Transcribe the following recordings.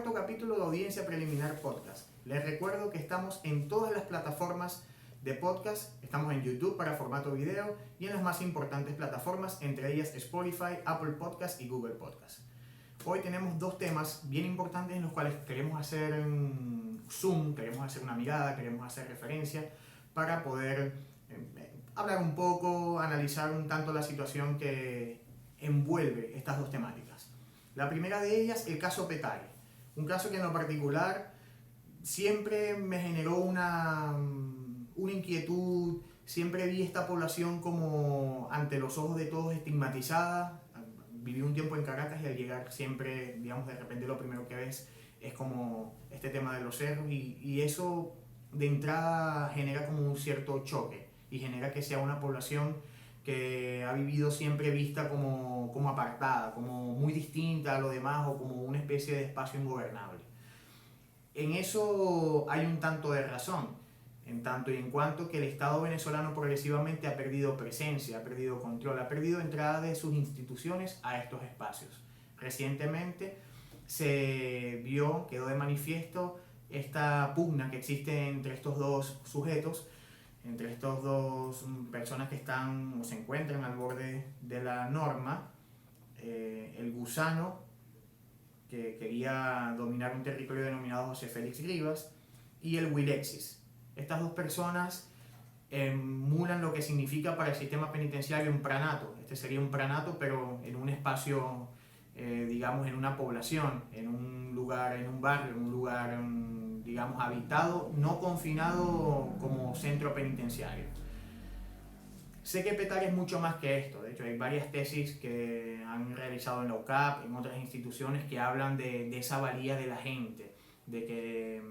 cuarto capítulo de Audiencia Preliminar Podcast. Les recuerdo que estamos en todas las plataformas de podcast, estamos en YouTube para formato video y en las más importantes plataformas, entre ellas Spotify, Apple Podcast y Google Podcast. Hoy tenemos dos temas bien importantes en los cuales queremos hacer un zoom, queremos hacer una mirada, queremos hacer referencia para poder hablar un poco, analizar un tanto la situación que envuelve estas dos temáticas. La primera de ellas, el caso Petare, un caso que en lo particular siempre me generó una inquietud. Siempre vi esta población como ante los ojos de todos estigmatizada. Viví un tiempo en Caracas y al llegar siempre, digamos, de repente lo primero que ves es como este tema de los cerros y eso de entrada genera como un cierto choque y genera que sea una población que ha vivido siempre vista como apartada, como muy distinta a lo demás o como una especie de espacio ingobernable. En eso hay un tanto de razón, en tanto y en cuanto que el Estado venezolano progresivamente ha perdido presencia, ha perdido control, ha perdido entrada de sus instituciones a estos espacios. Recientemente quedó de manifiesto esta pugna que existe entre estos dos sujetos, entre estas dos personas que están o se encuentran al borde de la norma, el gusano, que quería dominar un territorio denominado José Félix Rivas, y el Wilexis. Estas dos personas emulan lo que significa para el sistema penitenciario un pranato. Este sería un pranato, pero en un espacio, digamos, en una población, en un lugar, en un barrio, en un lugar, digamos, habitado, no confinado como centro penitenciario. Sé que Petare es mucho más que esto. De hecho, hay varias tesis que han realizado en la UCAP, en otras instituciones, que hablan de esa valía de la gente, de que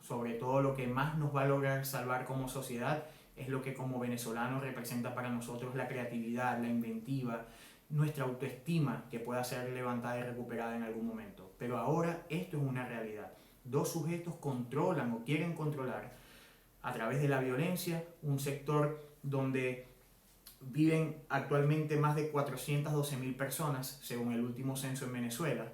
sobre todo lo que más nos va a lograr salvar como sociedad es lo que como venezolanos representa para nosotros la creatividad, la inventiva, nuestra autoestima que pueda ser levantada y recuperada en algún momento. Pero ahora esto es una realidad. Dos sujetos controlan o quieren controlar a través de la violencia un sector donde viven actualmente más de 412.000 personas, según el último censo en Venezuela,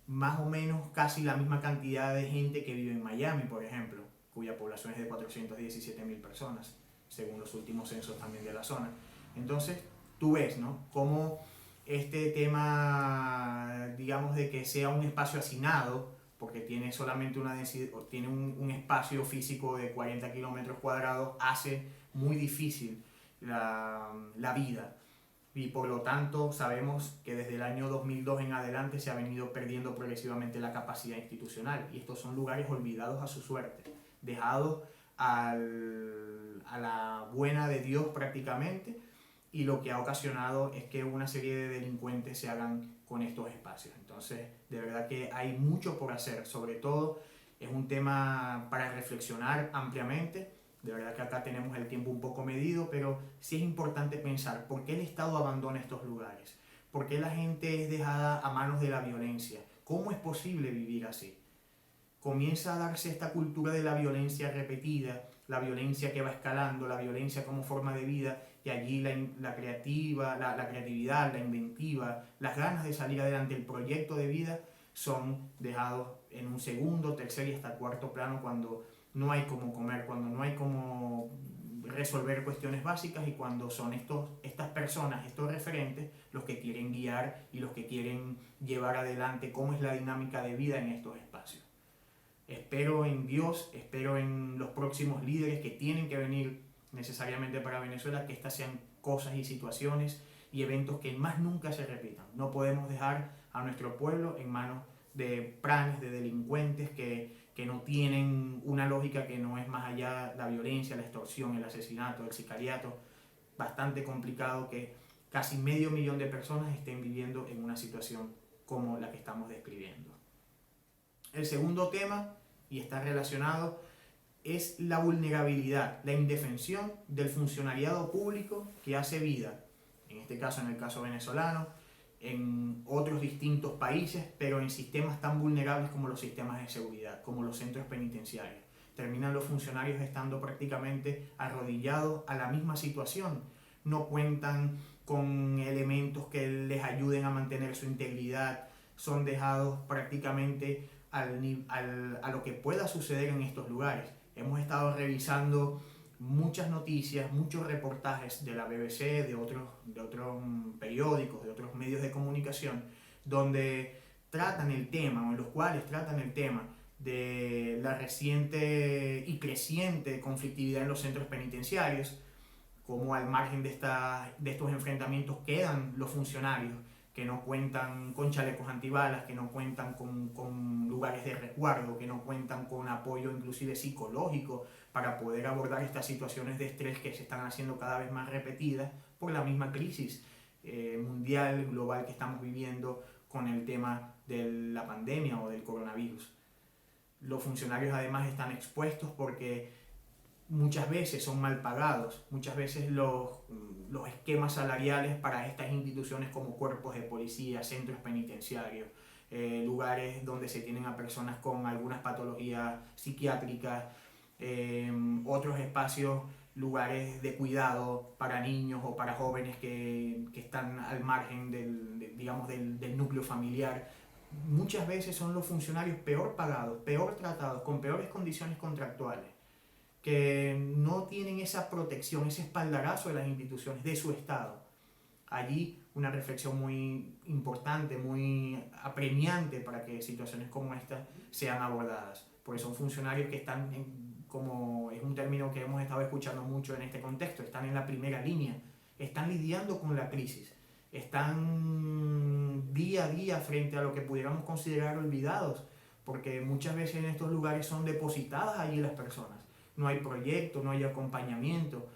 más o menos casi la misma cantidad de gente que vive en Miami, por ejemplo, cuya población es de 417.000 personas, según los últimos censos también de la zona. Entonces, tú ves, ¿no?, cómo este tema, digamos, de que sea un espacio hacinado, porque tiene solamente una densidad, tiene un espacio físico de 40 kilómetros cuadrados, hace muy difícil la vida. Y por lo tanto sabemos que desde el año 2002 en adelante se ha venido perdiendo progresivamente la capacidad institucional y estos son lugares olvidados a su suerte, dejados a la buena de Dios prácticamente, y lo que ha ocasionado es que una serie de delincuentes se hagan con estos espacios. Entonces, de verdad que hay mucho por hacer, sobre todo es un tema para reflexionar ampliamente. De verdad que acá tenemos el tiempo un poco medido, pero sí es importante pensar por qué el Estado abandona estos lugares, por qué la gente es dejada a manos de la violencia, cómo es posible vivir así. Comienza a darse esta cultura de la violencia repetida, la violencia que va escalando, la violencia como forma de vida, y allí la creatividad, la inventiva, las ganas de salir adelante, el proyecto de vida son dejados en un segundo, tercer y hasta cuarto plano cuando no hay cómo comer, cuando no hay cómo resolver cuestiones básicas y cuando son estas personas, estos referentes, los que quieren guiar y los que quieren llevar adelante cómo es la dinámica de vida en estos espacios. Espero en Dios, espero en los próximos líderes que tienen que venir necesariamente para Venezuela, que estas sean cosas y situaciones y eventos que más nunca se repitan. No podemos dejar a nuestro pueblo en manos de pranes, de delincuentes que no tienen una lógica que no es más allá la violencia, la extorsión, el asesinato, el sicariato. Bastante complicado que casi 500.000 de personas estén viviendo en una situación como la que estamos describiendo. El segundo tema, y está relacionado, es la vulnerabilidad, la indefensión del funcionariado público que hace vida, en este caso, en el caso venezolano, en otros distintos países, pero en sistemas tan vulnerables como los sistemas de seguridad, como los centros penitenciarios. Terminan los funcionarios estando prácticamente arrodillados a la misma situación. No cuentan con elementos que les ayuden a mantener su integridad, son dejados prácticamente a lo que pueda suceder en estos lugares. Hemos estado revisando muchas noticias, muchos reportajes de la BBC, de otros periódicos, de otros medios de comunicación, donde tratan el tema, o en los cuales tratan el tema de la reciente y creciente conflictividad en los centros penitenciarios, como al margen de estos enfrentamientos quedan los funcionarios que no cuentan con chalecos antibalas, que no cuentan con lugares de resguardo, que no cuentan con apoyo inclusive psicológico para poder abordar estas situaciones de estrés que se están haciendo cada vez más repetidas por la misma crisis mundial, global que estamos viviendo con el tema de la pandemia o del coronavirus. Los funcionarios además están expuestos porque muchas veces son mal pagados, muchas veces los esquemas salariales para estas instituciones como cuerpos de policía, centros penitenciarios, lugares donde se tienen a personas con algunas patologías psiquiátricas, otros espacios, lugares de cuidado para niños o para jóvenes que están al margen del núcleo familiar. Muchas veces son los funcionarios peor pagados, peor tratados, con peores condiciones contractuales, que no tienen esa protección, ese espaldarazo de las instituciones, de su Estado. Allí una reflexión muy importante, muy apremiante para que situaciones como esta sean abordadas, porque son funcionarios que están, como es un término que hemos estado escuchando mucho en este contexto, están en la primera línea, están lidiando con la crisis, están día a día frente a lo que pudiéramos considerar olvidados, porque muchas veces en estos lugares son depositadas allí las personas. No hay proyecto, no hay acompañamiento,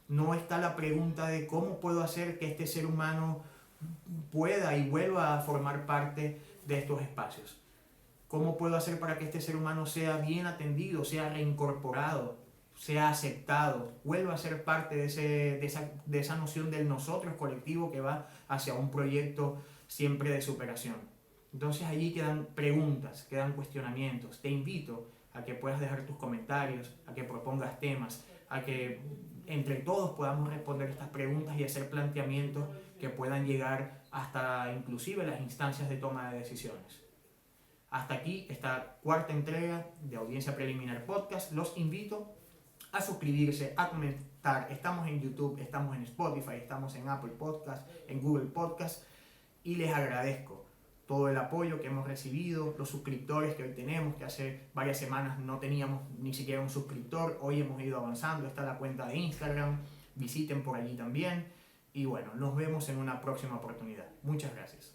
no está la pregunta de cómo puedo hacer que este ser humano pueda y vuelva a formar parte de estos espacios. ¿Cómo puedo hacer para que este ser humano sea bien atendido, sea reincorporado, sea aceptado, vuelva a ser parte de esa noción del nosotros colectivo que va hacia un proyecto siempre de superación? Entonces allí quedan preguntas, quedan cuestionamientos. Te invito a que puedas dejar tus comentarios, a que propongas temas, a que entre todos podamos responder estas preguntas y hacer planteamientos que puedan llegar hasta inclusive las instancias de toma de decisiones. Hasta aquí esta cuarta entrega de Audiencia Preliminar Podcast. Los invito a suscribirse, a comentar. Estamos en YouTube, estamos en Spotify, estamos en Apple Podcast, en Google Podcast, y les agradezco todo el apoyo que hemos recibido, los suscriptores que hoy tenemos, que hace varias semanas no teníamos ni siquiera un suscriptor. Hoy hemos ido avanzando, está la cuenta de Instagram, visiten por allí también, y bueno, nos vemos en una próxima oportunidad. Muchas gracias.